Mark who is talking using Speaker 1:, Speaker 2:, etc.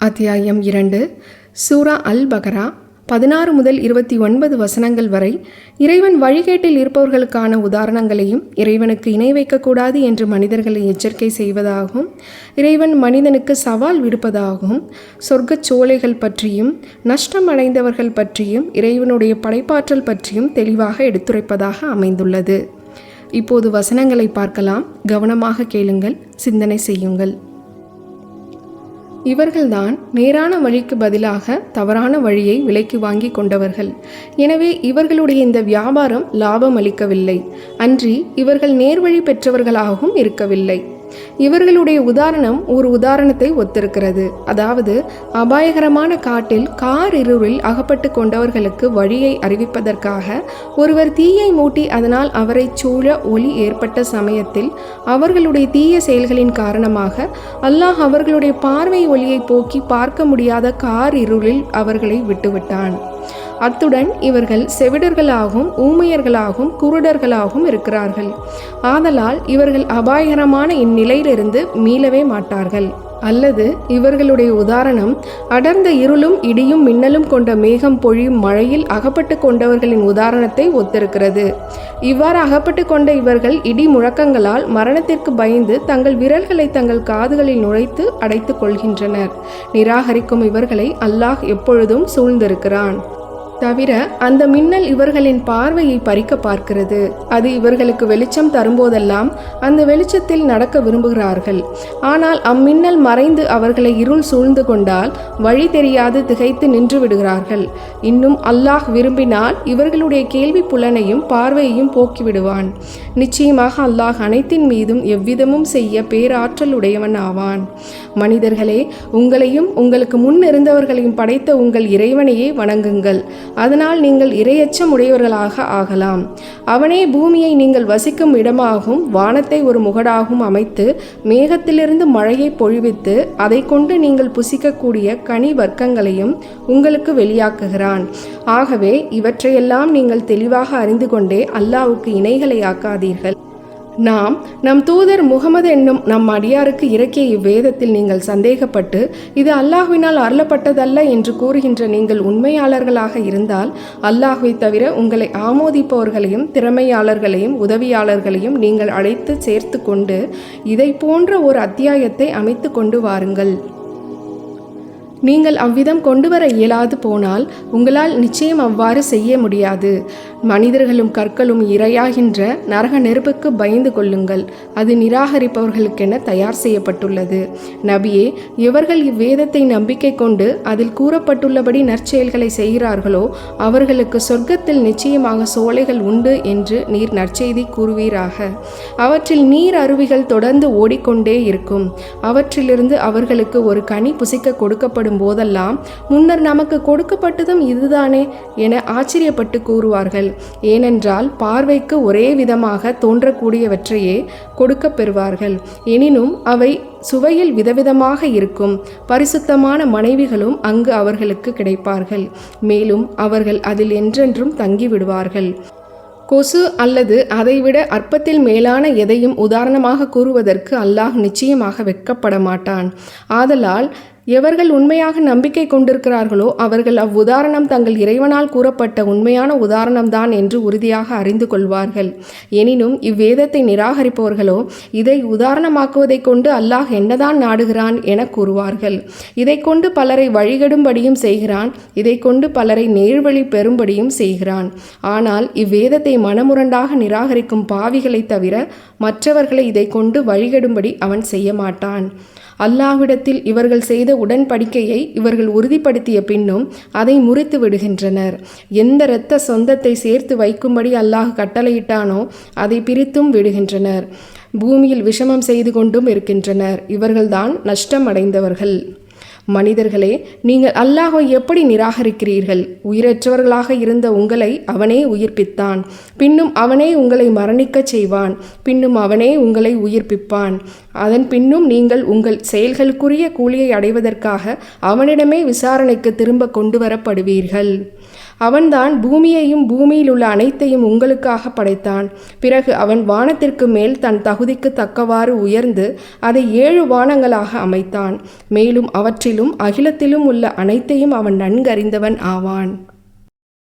Speaker 1: அத்தியாயம் 2 சூரா அல் பகரா 16 முதல் 29 வசனங்கள் வரை இறைவன் வழிகேட்டில் இருப்பவர்களுக்கான உதாரணங்களையும் இறைவனுக்கு இணை வைக்கக்கூடாது என்று மனிதர்களை எச்சரிக்கை செய்வதாகவும் இறைவன் மனிதனுக்கு சவால் விடுப்பதாகவும் சொர்க்கச் சோலைகள் பற்றியும் நஷ்டம் அடைந்தவர்கள் பற்றியும் இறைவனுடைய படைப்பாற்றல் பற்றியும் தெளிவாக எடுத்துரைப்பதாக அமைந்துள்ளது. இப்போது வசனங்களை பார்க்கலாம். கவனமாக கேளுங்கள், சிந்தனை செய்யுங்கள். இவர்கள்தான் நேரான வழிக்கு பதிலாக தவறான வழியை விலைக்கு வாங்கி கொண்டவர்கள். எனவே இவர்களுடைய இந்த வியாபாரம் லாபம் அளிக்கவில்லை, அன்றி இவர்கள் நேர்வழி பெற்றவர்களாகவும் இருக்கவில்லை. இவர்களுடைய உதாரணம் ஒரு உதாரணத்தை ஒத்திருக்கிறது. அதாவது அபாயகரமான காட்டில் கார் இருளில் அகப்பட்டு கொண்டவர்களுக்கு வழியை அறிவிப்பதற்காக ஒருவர் தீயை மூட்டி அதனால் அவரை சூழ ஒளி ஏற்பட்ட சமயத்தில் அவர்களுடைய தீய செயல்களின் காரணமாக அல்லாஹ் அவர்களுடைய பார்வை ஒளியை போக்கி பார்க்க முடியாத கார் இருளில் அவர்களை விட்டுவிட்டான். அத்துடன் இவர்கள் செவிடர்களாகவும் ஊமையர்களாகவும் குருடர்களாகவும் இருக்கிறார்கள். ஆதலால் இவர்கள் அபாயகரமான இந்நிலையிலிருந்து மீளவே மாட்டார்கள். அல்லது இவர்களுடைய உதாரணம் அடர்ந்த இருளும் இடியும் மின்னலும் கொண்ட மேகம் பொழியும் மழையில் அகப்பட்டு கொண்டவர்களின் உதாரணத்தை ஒத்திருக்கிறது. இவ்வாறு அகப்பட்டு கொண்ட இவர்கள் இடி முழக்கங்களால் மரணத்திற்கு பயந்து தங்கள் விரல்களை தங்கள் காதுகளில் நுழைத்து அடைத்துக் கொள்கின்றனர். நிராகரிக்கும் இவர்களை அல்லாஹ் எப்பொழுதும் சூழ்ந்திருக்கிறான். தவிர அந்த மின்னல் இவர்களின் பார்வையை பறிக்க பார்க்கிறது. அது இவர்களுக்கு வெளிச்சம் தரும்போதெல்லாம் அந்த வெளிச்சத்தில் நடக்க விரும்புகிறார்கள். ஆனால் அம்மின்னல் மறைந்து அவர்களை இருள் சூழ்ந்து கொண்டால் வழி தெரியாது திகைத்து நின்று விடுகிறார்கள். இன்னும் அல்லாஹ் விரும்பினால் இவர்களுடைய கேள்வி புலனையும் பார்வையையும் போக்கிவிடுவான். நிச்சயமாக அல்லாஹ் அனைத்தின் மீதும் எவ்விதமும் செய்ய பேராற்றல் உடையவன் ஆவான். மனிதர்களே, உங்களையும் உங்களுக்கு முன் இருந்தவர்களையும் படைத்த உங்கள் இறைவனையே வணங்குங்கள். அதனால் நீங்கள் இறையச்சம் உடையவர்களாக ஆகலாம். அவனே பூமியை நீங்கள் வசிக்கும் இடமாகவும் வானத்தை ஒரு முகடாகவும் அமைத்து மேகத்திலிருந்து மழையை பொழிவித்து அதை கொண்டு நீங்கள் புசிக்கக்கூடிய கனி வர்க்கங்களையும் உங்களுக்கு வெளியாக்குகிறான். ஆகவே இவற்றையெல்லாம் நீங்கள் தெளிவாக அறிந்து கொண்டே அல்லாஹ்வுக்கு இணைகளை ஆக்காதீர்கள். நாம் நம் தூதர் முகமது என்னும் நம் அடியாருக்கு இறக்கிய இவ்வேதத்தில் நீங்கள் சந்தேகப்பட்டு இது அல்லாஹ்வினால் அருளப்பட்டதல்ல என்று கூறுகின்ற நீங்கள் உண்மையாளர்களாக இருந்தால் அல்லாஹ்வை தவிர உங்களை ஆமோதிப்பவர்களையும் திறமையாளர்களையும் உதவியாளர்களையும் நீங்கள் அழைத்து சேர்த்து கொண்டு இதை போன்ற ஒரு அத்தியாயத்தை அமைத்து கொண்டு வாருங்கள். நீங்கள் அவ்விதம் கொண்டு வர இயலாது போனால் உங்களால் நிச்சயம் அவ்வாறு செய்ய முடியாது. மனிதர்களும் கற்களும் இரையாகின்ற நரக நெருப்புக்கு பயந்து கொள்ளுங்கள். அது நிராகரிப்பவர்களுக்கென தயார் செய்யப்பட்டுள்ளது. நபியே, எவர்கள் இவ்வேதத்தை நம்பிக்கை கொண்டு அதில் கூறப்பட்டுள்ளபடி நற்செயல்களை செய்கிறார்களோ அவர்களுக்கு சொர்க்கத்தில் நிச்சயமாக சோலைகள் உண்டு என்று நீர் நற்செய்தி கூறுவீராக. அவற்றில் நீர் அருவிகள் தொடர்ந்து ஓடிக்கொண்டே இருக்கும். அவற்றிலிருந்து அவர்களுக்கு ஒரு கனி புசிக்க கொடுக்கப்படும் போதெல்லாம் முன்னர் நமக்கு கொடுக்கப்பட்டதும் இதுதானே என ஆச்சரியப்பட்டு கூறுவார்கள். ஏனென்றால் பார்வைக்கு ஒரே விதமாக தோன்றக்கூடியவற்றையே கொடுக்க பெறுவார்கள். எனினும் அவை சுவையில் விதவிதமாக இருக்கும். பரிசுத்தமான மனைவிகளும் அங்கு அவர்களுக்கு கிடைப்பார்கள். மேலும் அவர்கள் அதில் என்றென்றும் தங்கிவிடுவார்கள். கொசு அல்லது அதைவிட அற்பத்தில் மேலான எதையும் உதாரணமாக கூறுவதற்கு அல்லாஹ் நிச்சயமாக வெட்கப்பட மாட்டான். ஆதலால் எவர்கள் உண்மையாக நம்பிக்கை கொண்டிருக்கிறார்களோ அவர்கள் அவ்வுதாரணம் தங்கள் இறைவனால் கூறப்பட்ட உண்மையான உதாரணம்தான் என்று உறுதியாக அறிந்து கொள்வார்கள். எனினும் இவ்வேதத்தை நிராகரிப்பவர்களோ இதை உதாரணமாக்குவதை கொண்டு அல்லாஹ் என்னதான் நாடுகிறான் என கூறுவார்கள். இதை கொண்டு பலரை வழிகெடும்படியும் செய்கிறான், இதை கொண்டு பலரை நேர்வழி பெறும்படியும் செய்கிறான். ஆனால் இவ்வேதத்தை மனமுரண்டாக நிராகரிக்கும் பாவிகளை தவிர மற்றவர்களை இதை கொண்டு வழிகெடும்படி அவன் செய்ய மாட்டான். அல்லாஹ்விடத்தில் இவர்கள் செய்த உடன்படிக்கையை இவர்கள் உறுதிப்படுத்திய பின்னும் அதை முறித்து விடுகின்றனர். எந்த இரத்த சொந்தத்தை சேர்த்து வைக்கும்படி அல்லாஹ் கட்டளையிட்டானோ அதை பிரித்தும் விடுகின்றனர். பூமியில் விஷமம் செய்து கொண்டும் இருக்கின்றனர். இவர்கள்தான் நஷ்டம் அடைந்தவர்கள். மனிதர்களே, நீங்கள் அல்லாஹ்வை எப்படி நிராகரிக்கிறீர்கள்? உயிரற்றவர்களாக இருந்த உங்களை அவனே உயிர்ப்பித்தான். பின்னும் அவனே உங்களை மரணிக்கச் செய்வான். பின்னும் அவனே உங்களை உயிர்ப்பிப்பான். அதன் பின்னும் நீங்கள் உங்கள் செயல்களுக்குரிய கூலியை அடைவதற்காக அவனிடமே விசாரணைக்கு திரும்ப கொண்டு வரப்படுவீர்கள். அவன்தான் பூமியையும் பூமியில் உள்ள அனைத்தையும் உங்களுக்காக படைத்தான். பிறகு அவன் வானத்திற்கு மேல் தன் தகுதிக்கு தக்கவாறு உயர்ந்து அதை 7 வானங்களாக அமைத்தான். மேலும் அவற்றிலும் அகிலத்திலும் உள்ள அனைத்தையும் அவன் நன்கறிந்தவன் ஆவான்.